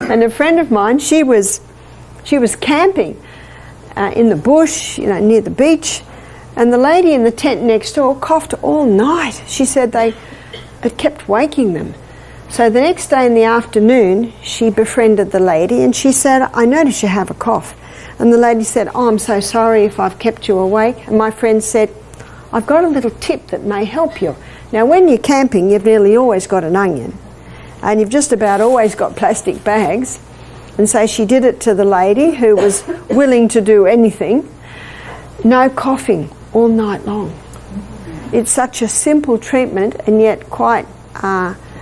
And a friend of mine, she was camping in the bush, near the beach, and the lady in the tent next door coughed all night. She said it kept waking them. So the next day in the afternoon, she befriended the lady and she said, "I notice you have a cough." And the lady said, "Oh, I'm so sorry if I've kept you awake." And my friend said, "I've got a little tip that may help you." Now, when you're camping, you've nearly always got an onion, and you've just about always got plastic bags. And so she did it to the lady who was willing to do anything. No coughing all night long. It's such a simple treatment and yet quite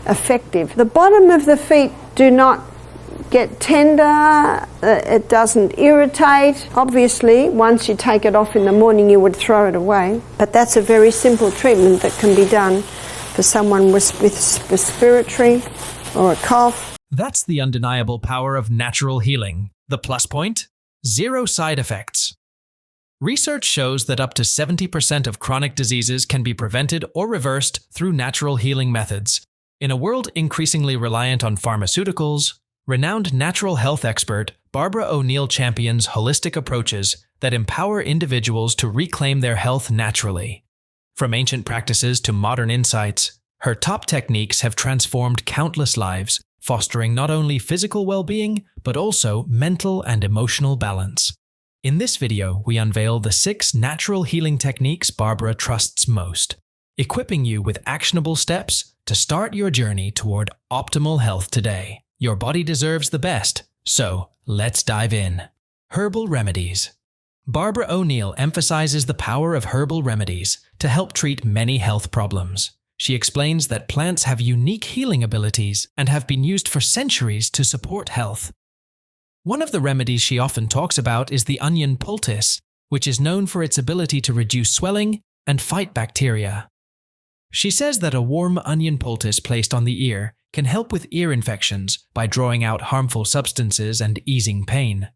effective. The bottom of the feet do not get tender, it doesn't irritate. Obviously, once you take it off in the morning, you would throw it away. But that's a very simple treatment that can be done for someone with respiratory or a cough. That's the undeniable power of natural healing. The plus point? 0 side effects. Research shows that up to 70% of chronic diseases can be prevented or reversed through natural healing methods. In a world increasingly reliant on pharmaceuticals, renowned natural health expert Barbara O'Neill champions holistic approaches that empower individuals to reclaim their health naturally. From ancient practices to modern insights, her top techniques have transformed countless lives, fostering not only physical well-being, but also mental and emotional balance. In this video, we unveil the 6 natural healing techniques Barbara trusts most, equipping you with actionable steps to start your journey toward optimal health today. Your body deserves the best, so let's dive in. Herbal Remedies. Barbara O'Neill emphasizes the power of herbal remedies to help treat many health problems. She explains that plants have unique healing abilities and have been used for centuries to support health. One of the remedies she often talks about is the onion poultice, which is known for its ability to reduce swelling and fight bacteria. She says that a warm onion poultice placed on the ear can help with ear infections by drawing out harmful substances and easing pain.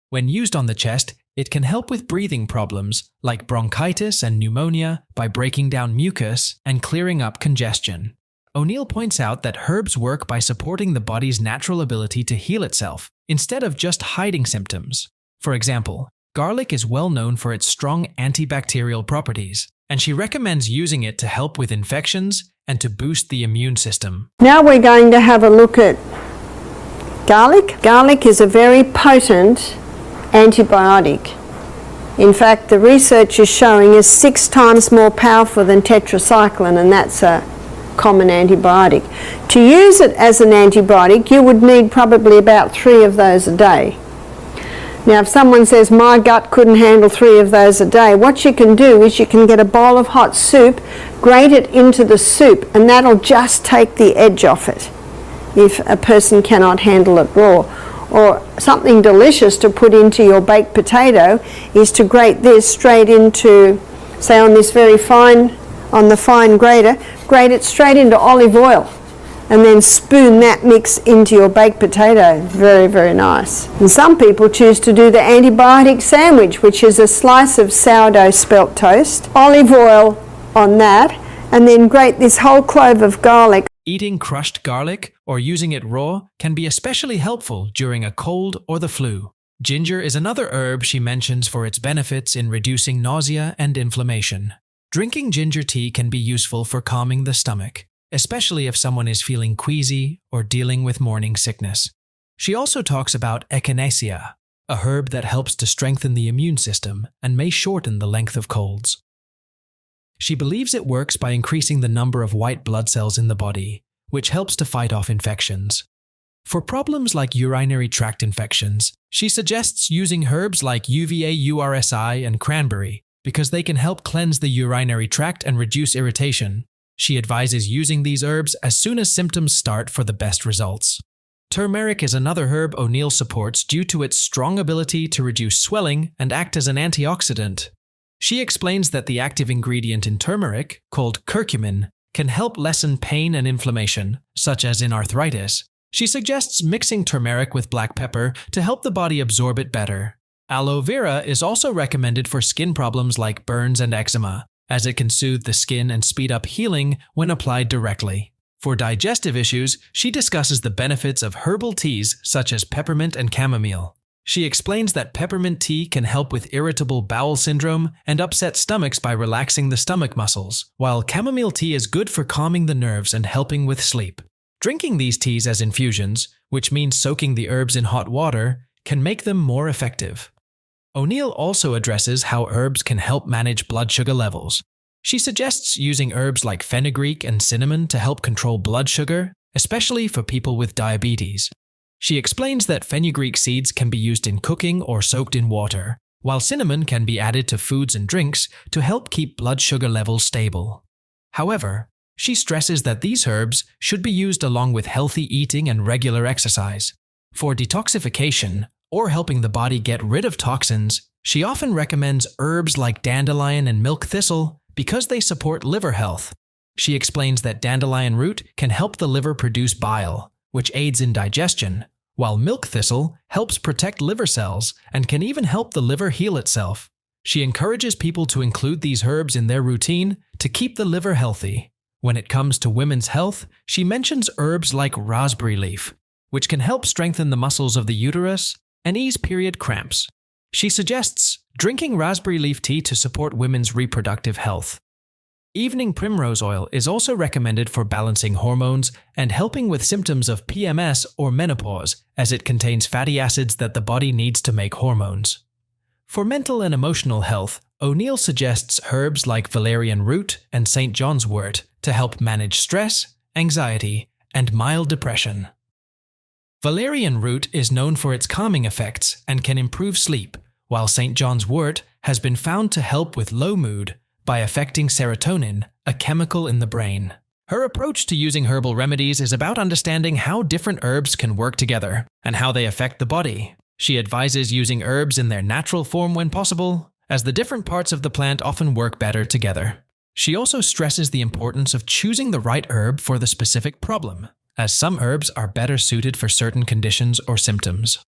When used on the chest, it can help with breathing problems like bronchitis and pneumonia by breaking down mucus and clearing up congestion. O'Neill points out that herbs work by supporting the body's natural ability to heal itself, instead of just hiding symptoms. For example, garlic is well known for its strong antibacterial properties, and she recommends using it to help with infections and to boost the immune system. Now we're going to have a look at garlic. Garlic is a very potent antibiotic. In fact, the research is showing is 6 times more powerful than tetracycline, and that's a common antibiotic. To use it as an antibiotic, you would need probably about 3 of those a day. Now, if someone says, "My gut couldn't handle 3 of those a day," what you can do is you can get a bowl of hot soup, grate it into the soup, and that'll just take the edge off it if a person cannot handle it raw. Or something delicious to put into your baked potato is to grate this straight into, say on the fine grater, grate it straight into olive oil and then spoon that mix into your baked potato. Very, very nice. And some people choose to do the antibiotic sandwich, which is a slice of sourdough spelt toast, olive oil on that, and then grate this whole clove of garlic. Eating crushed garlic or using it raw can be especially helpful during a cold or the flu. Ginger is another herb she mentions for its benefits in reducing nausea and inflammation. Drinking ginger tea can be useful for calming the stomach, especially if someone is feeling queasy or dealing with morning sickness. She also talks about echinacea, a herb that helps to strengthen the immune system and may shorten the length of colds. She believes it works by increasing the number of white blood cells in the body, which helps to fight off infections. For problems like urinary tract infections, she suggests using herbs like UVA URSI and cranberry because they can help cleanse the urinary tract and reduce irritation. She advises using these herbs as soon as symptoms start for the best results. Turmeric is another herb O'Neill supports due to its strong ability to reduce swelling and act as an antioxidant. She explains that the active ingredient in turmeric, called curcumin, can help lessen pain and inflammation, such as in arthritis. She suggests mixing turmeric with black pepper to help the body absorb it better. Aloe vera is also recommended for skin problems like burns and eczema, as it can soothe the skin and speed up healing when applied directly. For digestive issues, she discusses the benefits of herbal teas such as peppermint and chamomile. She explains that peppermint tea can help with irritable bowel syndrome and upset stomachs by relaxing the stomach muscles, while chamomile tea is good for calming the nerves and helping with sleep. Drinking these teas as infusions, which means soaking the herbs in hot water, can make them more effective. O'Neill also addresses how herbs can help manage blood sugar levels. She suggests using herbs like fenugreek and cinnamon to help control blood sugar, especially for people with diabetes. She explains that fenugreek seeds can be used in cooking or soaked in water, while cinnamon can be added to foods and drinks to help keep blood sugar levels stable. However, she stresses that these herbs should be used along with healthy eating and regular exercise. For detoxification, or helping the body get rid of toxins, she often recommends herbs like dandelion and milk thistle because they support liver health. She explains that dandelion root can help the liver produce bile, which aids in digestion, while milk thistle helps protect liver cells and can even help the liver heal itself. She encourages people to include these herbs in their routine to keep the liver healthy. When it comes to women's health, she mentions herbs like raspberry leaf, which can help strengthen the muscles of the uterus and ease period cramps. She suggests drinking raspberry leaf tea to support women's reproductive health. Evening primrose oil is also recommended for balancing hormones and helping with symptoms of PMS or menopause, as it contains fatty acids that the body needs to make hormones. For mental and emotional health, O'Neill suggests herbs like valerian root and St. John's wort to help manage stress, anxiety, and mild depression. Valerian root is known for its calming effects and can improve sleep, while St. John's wort has been found to help with low mood by affecting serotonin, a chemical in the brain. Her approach to using herbal remedies is about understanding how different herbs can work together and how they affect the body. She advises using herbs in their natural form when possible, as the different parts of the plant often work better together. She also stresses the importance of choosing the right herb for the specific problem, as some herbs are better suited for certain conditions or symptoms.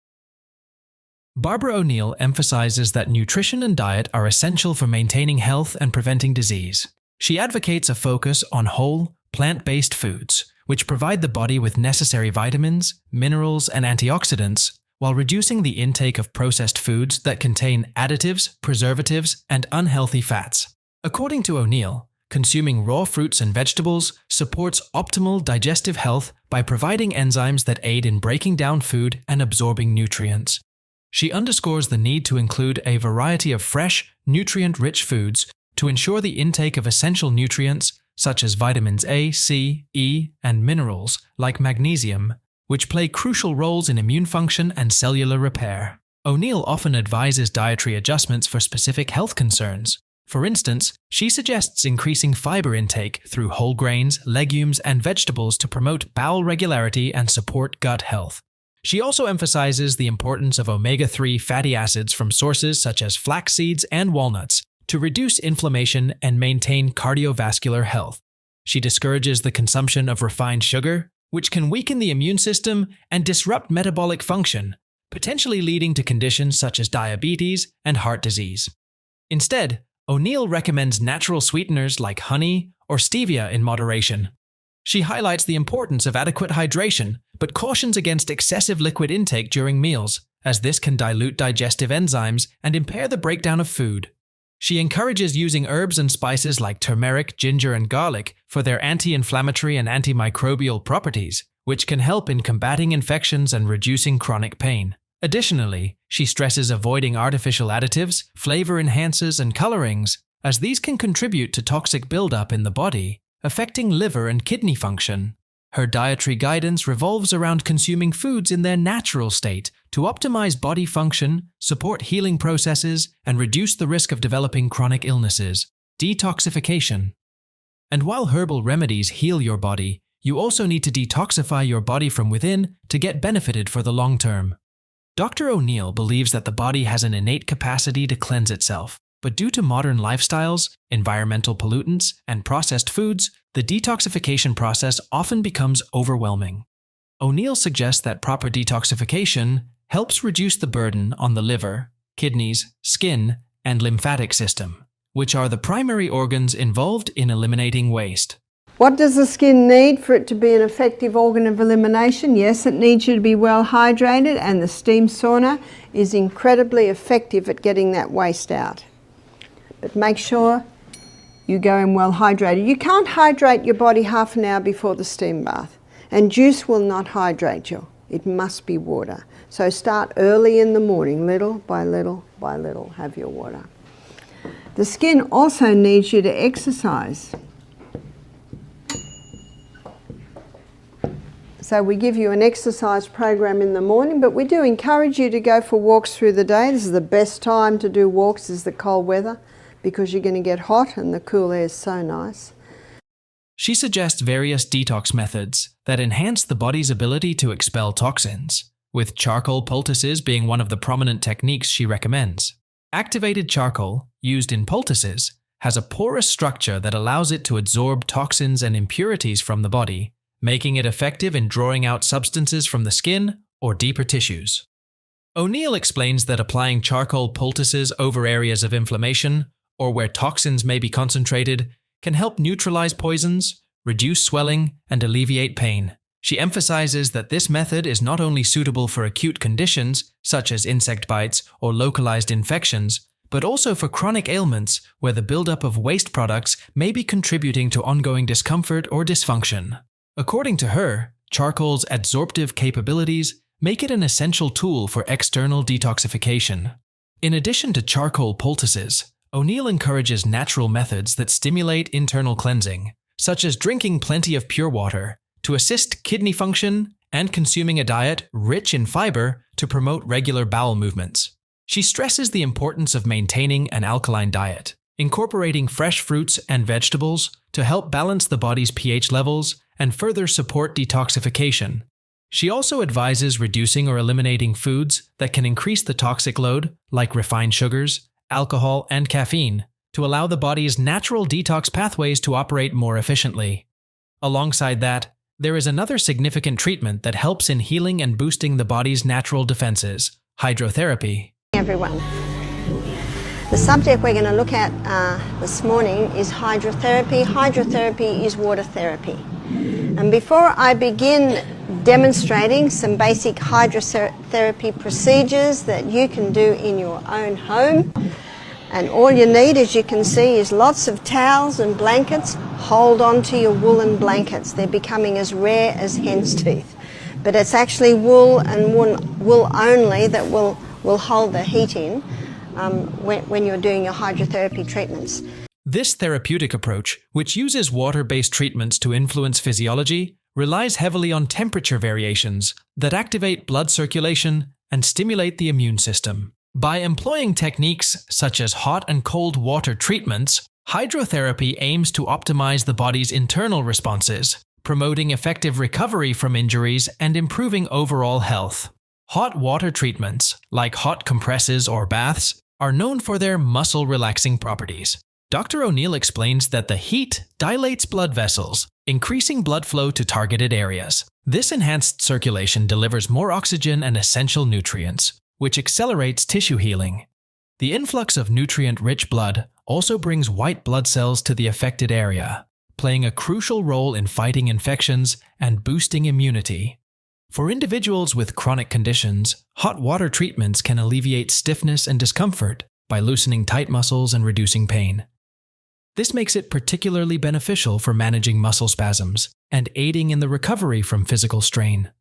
Barbara O'Neill emphasizes that nutrition and diet are essential for maintaining health and preventing disease. She advocates a focus on whole, plant-based foods, which provide the body with necessary vitamins, minerals, and antioxidants, while reducing the intake of processed foods that contain additives, preservatives, and unhealthy fats. According to O'Neill, consuming raw fruits and vegetables supports optimal digestive health by providing enzymes that aid in breaking down food and absorbing nutrients. She underscores the need to include a variety of fresh, nutrient-rich foods to ensure the intake of essential nutrients such as vitamins A, C, E, and minerals like magnesium, which play crucial roles in immune function and cellular repair. O'Neill often advises dietary adjustments for specific health concerns. For instance, she suggests increasing fiber intake through whole grains, legumes, and vegetables to promote bowel regularity and support gut health. She also emphasizes the importance of omega-3 fatty acids from sources such as flax seeds and walnuts to reduce inflammation and maintain cardiovascular health. She discourages the consumption of refined sugar, which can weaken the immune system and disrupt metabolic function, potentially leading to conditions such as diabetes and heart disease. Instead, O'Neill recommends natural sweeteners like honey or stevia in moderation. She highlights the importance of adequate hydration, but cautions against excessive liquid intake during meals, as this can dilute digestive enzymes and impair the breakdown of food. She encourages using herbs and spices like turmeric, ginger, and garlic for their anti-inflammatory and antimicrobial properties, which can help in combating infections and reducing chronic pain. Additionally, she stresses avoiding artificial additives, flavor enhancers, and colorings, as these can contribute to toxic buildup in the body, affecting liver and kidney function. Her dietary guidance revolves around consuming foods in their natural state to optimize body function, support healing processes, and reduce the risk of developing chronic illnesses. Detoxification. And while herbal remedies heal your body, you also need to detoxify your body from within to get benefited for the long term. Dr. O'Neill believes that the body has an innate capacity to cleanse itself, but due to modern lifestyles, environmental pollutants, and processed foods, the detoxification process often becomes overwhelming. O'Neill suggests that proper detoxification helps reduce the burden on the liver, kidneys, skin, and lymphatic system, which are the primary organs involved in eliminating waste. What does the skin need for it to be an effective organ of elimination? Yes, it needs you to be well hydrated, and the steam sauna is incredibly effective at getting that waste out. But make sure you go in well hydrated. You can't hydrate your body half an hour before the steam bath, and juice will not hydrate you. It must be water. So start early in the morning, little by little by little, have your water. The skin also needs you to exercise. So we give you an exercise program in the morning, but we do encourage you to go for walks through the day. This is the best time to do walks, is the cold weather, because you're going to get hot and the cool air is so nice. She suggests various detox methods that enhance the body's ability to expel toxins, with charcoal poultices being one of the prominent techniques she recommends. Activated charcoal, used in poultices, has a porous structure that allows it to absorb toxins and impurities from the body, making it effective in drawing out substances from the skin or deeper tissues. O'Neill explains that applying charcoal poultices over areas of inflammation or where toxins may be concentrated can help neutralize poisons, reduce swelling, and alleviate pain. She emphasizes that this method is not only suitable for acute conditions such as insect bites or localized infections, but also for chronic ailments where the buildup of waste products may be contributing to ongoing discomfort or dysfunction. According to her, charcoal's adsorptive capabilities make it an essential tool for external detoxification. In addition to charcoal poultices, O'Neill encourages natural methods that stimulate internal cleansing, such as drinking plenty of pure water to assist kidney function and consuming a diet rich in fiber to promote regular bowel movements. She stresses the importance of maintaining an alkaline diet, incorporating fresh fruits and vegetables to help balance the body's pH levels and further support detoxification. She also advises reducing or eliminating foods that can increase the toxic load, like refined sugars, alcohol, and caffeine, to allow the body's natural detox pathways to operate more efficiently. Alongside that, there is another significant treatment that helps in healing and boosting the body's natural defenses: hydrotherapy. Everyone. The subject we're going to look at this morning is hydrotherapy. Hydrotherapy is water therapy. And before I begin demonstrating some basic hydrotherapy procedures that you can do in your own home, and all you need, as you can see, is lots of towels and blankets. Hold on to your woolen blankets. They're becoming as rare as hen's teeth. But it's actually wool and wool only that will hold the heat in when you're doing your hydrotherapy treatments. This therapeutic approach, which uses water-based treatments to influence physiology, relies heavily on temperature variations that activate blood circulation and stimulate the immune system. By employing techniques such as hot and cold water treatments, hydrotherapy aims to optimize the body's internal responses, promoting effective recovery from injuries and improving overall health. Hot water treatments, like hot compresses or baths, are known for their muscle-relaxing properties. Dr. O'Neill explains that the heat dilates blood vessels, increasing blood flow to targeted areas. This enhanced circulation delivers more oxygen and essential nutrients, which accelerates tissue healing. The influx of nutrient-rich blood also brings white blood cells to the affected area, playing a crucial role in fighting infections and boosting immunity. For individuals with chronic conditions, hot water treatments can alleviate stiffness and discomfort by loosening tight muscles and reducing pain. This makes it particularly beneficial for managing muscle spasms and aiding in the recovery from physical strain.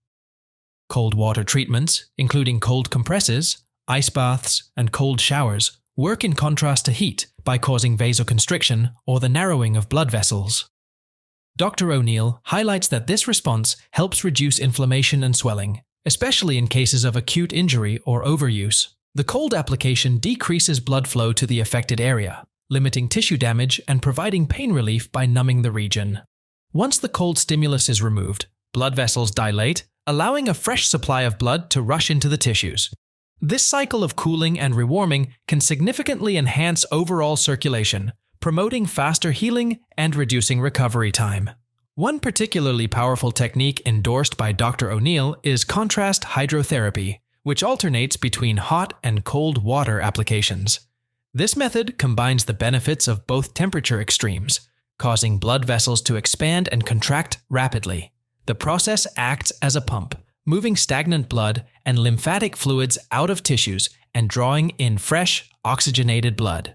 Cold water treatments, including cold compresses, ice baths, and cold showers, work in contrast to heat by causing vasoconstriction or the narrowing of blood vessels. Dr. O'Neill highlights that this response helps reduce inflammation and swelling, especially in cases of acute injury or overuse. The cold application decreases blood flow to the affected area, limiting tissue damage and providing pain relief by numbing the region. Once the cold stimulus is removed, blood vessels dilate, allowing a fresh supply of blood to rush into the tissues. This cycle of cooling and rewarming can significantly enhance overall circulation, promoting faster healing and reducing recovery time. One particularly powerful technique endorsed by Dr. O'Neill is contrast hydrotherapy, which alternates between hot and cold water applications. This method combines the benefits of both temperature extremes, causing blood vessels to expand and contract rapidly. The process acts as a pump, moving stagnant blood and lymphatic fluids out of tissues and drawing in fresh, oxygenated blood.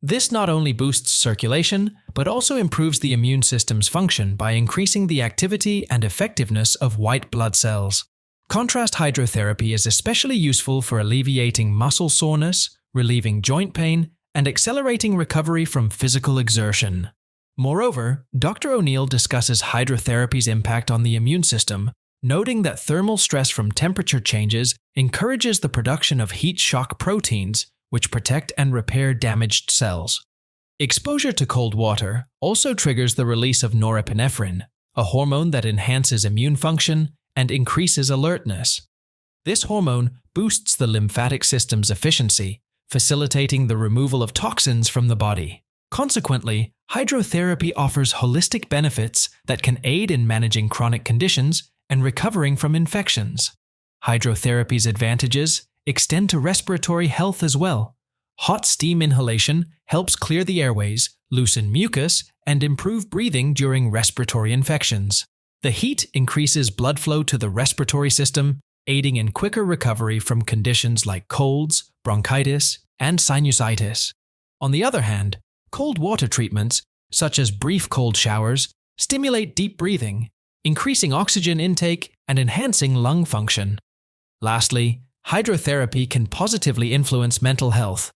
This not only boosts circulation, but also improves the immune system's function by increasing the activity and effectiveness of white blood cells. Contrast hydrotherapy is especially useful for alleviating muscle soreness, relieving joint pain, and accelerating recovery from physical exertion. Moreover, Dr. O'Neill discusses hydrotherapy's impact on the immune system, noting that thermal stress from temperature changes encourages the production of heat shock proteins, which protect and repair damaged cells. Exposure to cold water also triggers the release of norepinephrine, a hormone that enhances immune function and increases alertness. This hormone boosts the lymphatic system's efficiency, facilitating the removal of toxins from the body. Consequently, hydrotherapy offers holistic benefits that can aid in managing chronic conditions and recovering from infections. Hydrotherapy's advantages extend to respiratory health as well. Hot steam inhalation helps clear the airways, loosen mucus, and improve breathing during respiratory infections. The heat increases blood flow to the respiratory system, aiding in quicker recovery from conditions like colds, bronchitis, and sinusitis. On the other hand, cold water treatments, such as brief cold showers, stimulate deep breathing, increasing oxygen intake and enhancing lung function. Lastly, hydrotherapy can positively influence mental health.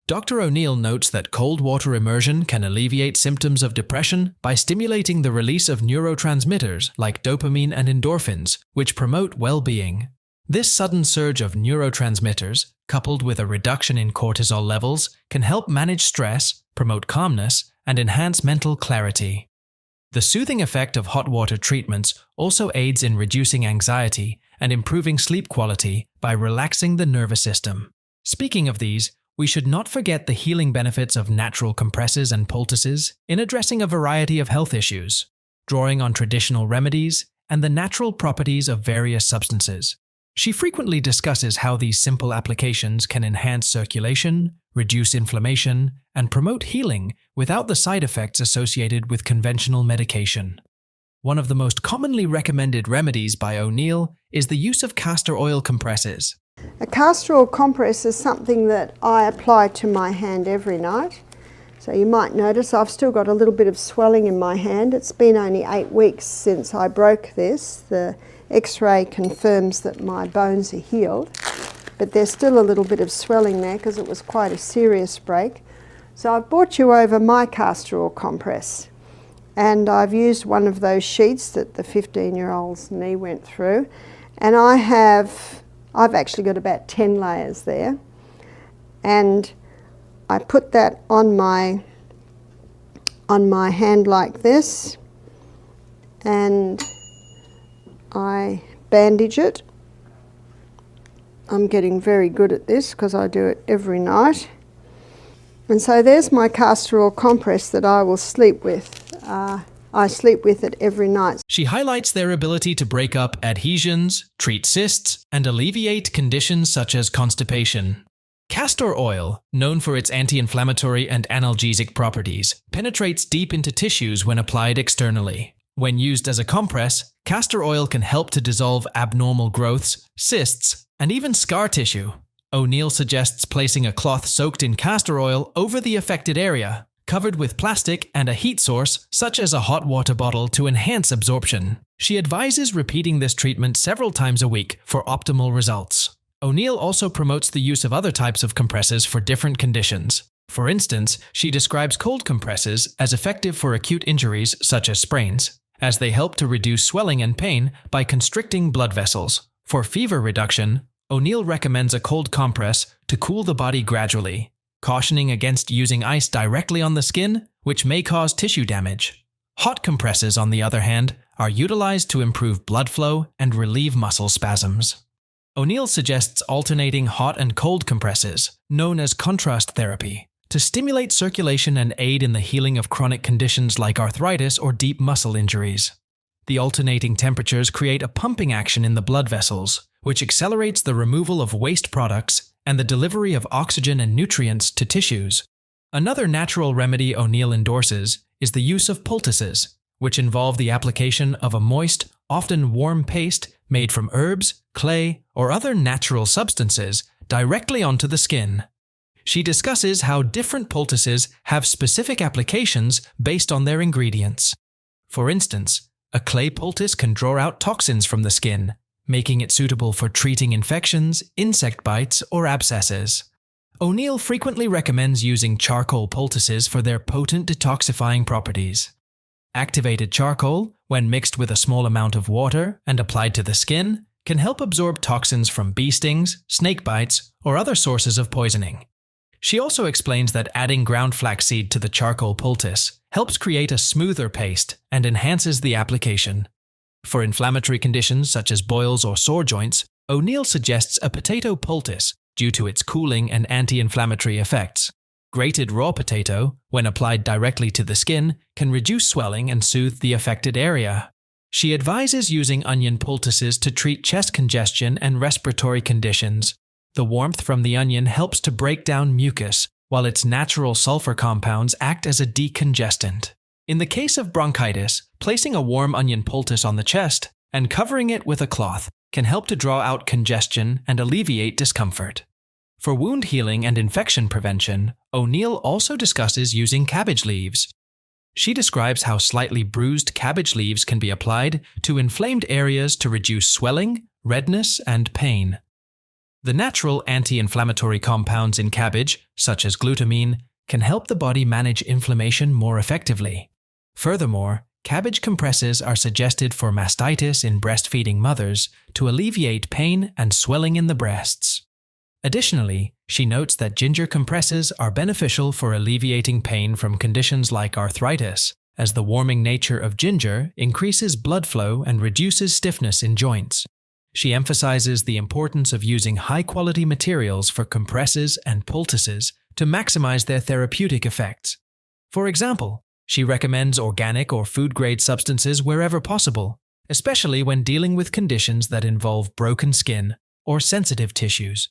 Dr. O'Neill notes that cold water immersion can alleviate symptoms of depression by stimulating the release of neurotransmitters like dopamine and endorphins, which promote well-being. This sudden surge of neurotransmitters, coupled with a reduction in cortisol levels, can help manage stress, promote calmness, and enhance mental clarity. The soothing effect of hot water treatments also aids in reducing anxiety and improving sleep quality by relaxing the nervous system. Speaking of these, we should not forget the healing benefits of natural compresses and poultices in addressing a variety of health issues, drawing on traditional remedies and the natural properties of various substances. She frequently discusses how these simple applications can enhance circulation, reduce inflammation, and promote healing without the side effects associated with conventional medication. One of the most commonly recommended remedies by O'Neill is the use of castor oil compresses. A castor oil compress is something that I apply to my hand every night. So you might notice I've still got a little bit of swelling in my hand. It's been only 8 weeks since I broke this. The X-ray confirms that my bones are healed, but there's still a little bit of swelling there because it was quite a serious break. So I've brought you over my castor oil compress, and I've used one of those sheets that the 15-year-old's knee went through, and I've actually got about 10 layers there, and I put that on my hand like this, and I bandage it. I'm getting very good at this because I do it every night. And so there's my castor oil compress that I will sleep with. I sleep with it every night. She highlights their ability to break up adhesions, treat cysts, and alleviate conditions such as constipation. Castor oil, known for its anti-inflammatory and analgesic properties, penetrates deep into tissues when applied externally. When used as a compress, castor oil can help to dissolve abnormal growths, cysts, and even scar tissue. O'Neill suggests placing a cloth soaked in castor oil over the affected area, covered with plastic and a heat source such as a hot water bottle to enhance absorption. She advises repeating this treatment several times a week for optimal results. O'Neill also promotes the use of other types of compresses for different conditions. For instance, she describes cold compresses as effective for acute injuries such as sprains, as they help to reduce swelling and pain by constricting blood vessels. For fever reduction, O'Neill recommends a cold compress to cool the body gradually, cautioning against using ice directly on the skin, which may cause tissue damage. Hot compresses, on the other hand, are utilized to improve blood flow and relieve muscle spasms. O'Neill suggests alternating hot and cold compresses, known as contrast therapy, to stimulate circulation and aid in the healing of chronic conditions like arthritis or deep muscle injuries. The alternating temperatures create a pumping action in the blood vessels, which accelerates the removal of waste products and the delivery of oxygen and nutrients to tissues. Another natural remedy O'Neill endorses is the use of poultices, which involve the application of a moist, often warm paste made from herbs, clay, or other natural substances directly onto the skin. She discusses how different poultices have specific applications based on their ingredients. For instance, a clay poultice can draw out toxins from the skin, making it suitable for treating infections, insect bites, or abscesses. O'Neill frequently recommends using charcoal poultices for their potent detoxifying properties. Activated charcoal, when mixed with a small amount of water and applied to the skin, can help absorb toxins from bee stings, snake bites, or other sources of poisoning. She also explains that adding ground flaxseed to the charcoal poultice helps create a smoother paste and enhances the application. For inflammatory conditions such as boils or sore joints, O'Neill suggests a potato poultice due to its cooling and anti-inflammatory effects. Grated raw potato, when applied directly to the skin, can reduce swelling and soothe the affected area. She advises using onion poultices to treat chest congestion and respiratory conditions. The warmth from the onion helps to break down mucus, while its natural sulfur compounds act as a decongestant. In the case of bronchitis, placing a warm onion poultice on the chest and covering it with a cloth can help to draw out congestion and alleviate discomfort. For wound healing and infection prevention, O'Neill also discusses using cabbage leaves. She describes how slightly bruised cabbage leaves can be applied to inflamed areas to reduce swelling, redness, and pain. The natural anti-inflammatory compounds in cabbage, such as glutamine, can help the body manage inflammation more effectively. Furthermore, cabbage compresses are suggested for mastitis in breastfeeding mothers to alleviate pain and swelling in the breasts. Additionally, she notes that ginger compresses are beneficial for alleviating pain from conditions like arthritis, as the warming nature of ginger increases blood flow and reduces stiffness in joints. She emphasizes the importance of using high-quality materials for compresses and poultices to maximize their therapeutic effects. For example, she recommends organic or food-grade substances wherever possible, especially when dealing with conditions that involve broken skin or sensitive tissues.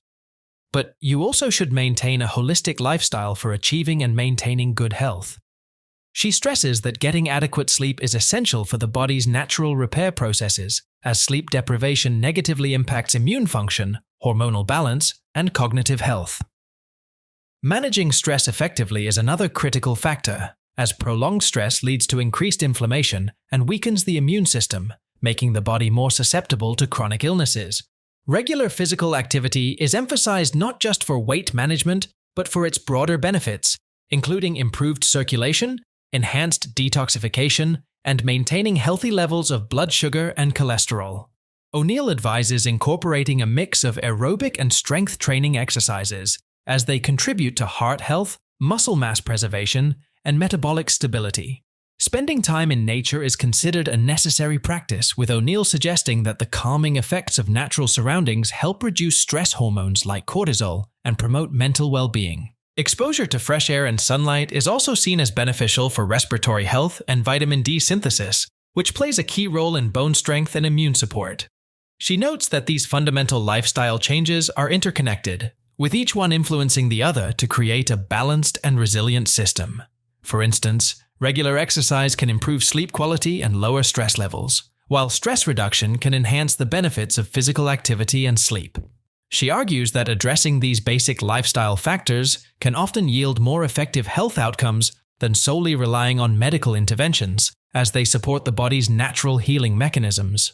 But you also should maintain a holistic lifestyle for achieving and maintaining good health. She stresses that getting adequate sleep is essential for the body's natural repair processes, as sleep deprivation negatively impacts immune function, hormonal balance, and cognitive health. Managing stress effectively is another critical factor, as prolonged stress leads to increased inflammation and weakens the immune system, making the body more susceptible to chronic illnesses. Regular physical activity is emphasized not just for weight management, but for its broader benefits, including improved circulation, enhanced detoxification, and maintaining healthy levels of blood sugar and cholesterol. O'Neill advises incorporating a mix of aerobic and strength training exercises, as they contribute to heart health, muscle mass preservation, and metabolic stability. Spending time in nature is considered a necessary practice, with O'Neill suggesting that the calming effects of natural surroundings help reduce stress hormones like cortisol and promote mental well-being. Exposure to fresh air and sunlight is also seen as beneficial for respiratory health and vitamin D synthesis, which plays a key role in bone strength and immune support. She notes that these fundamental lifestyle changes are interconnected, with each one influencing the other to create a balanced and resilient system. For instance, regular exercise can improve sleep quality and lower stress levels, while stress reduction can enhance the benefits of physical activity and sleep. She argues that addressing these basic lifestyle factors can often yield more effective health outcomes than solely relying on medical interventions, as they support the body's natural healing mechanisms.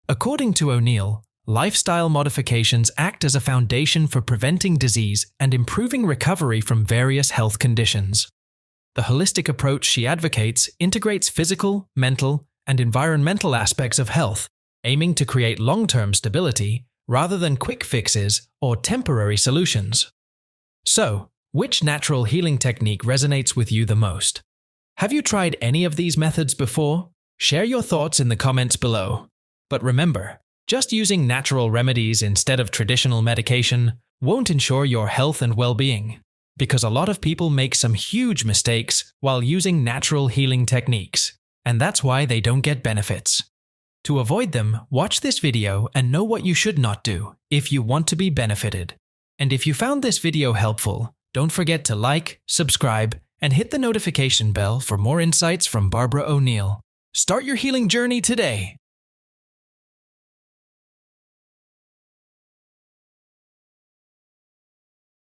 According to O'Neill, lifestyle modifications act as a foundation for preventing disease and improving recovery from various health conditions. The holistic approach she advocates integrates physical, mental, and environmental aspects of health, aiming to create long-term stability rather than quick fixes or temporary solutions. So, which natural healing technique resonates with you the most? Have you tried any of these methods before? Share your thoughts in the comments below. But remember, just using natural remedies instead of traditional medication won't ensure your health and well-being, because a lot of people make some huge mistakes while using natural healing techniques, and that's why they don't get benefits. To avoid them, watch this video and know what you should not do if you want to be benefited. And if you found this video helpful, Don't forget to like, subscribe, and hit the notification bell for more insights from Barbara O'Neill. Start your healing journey today.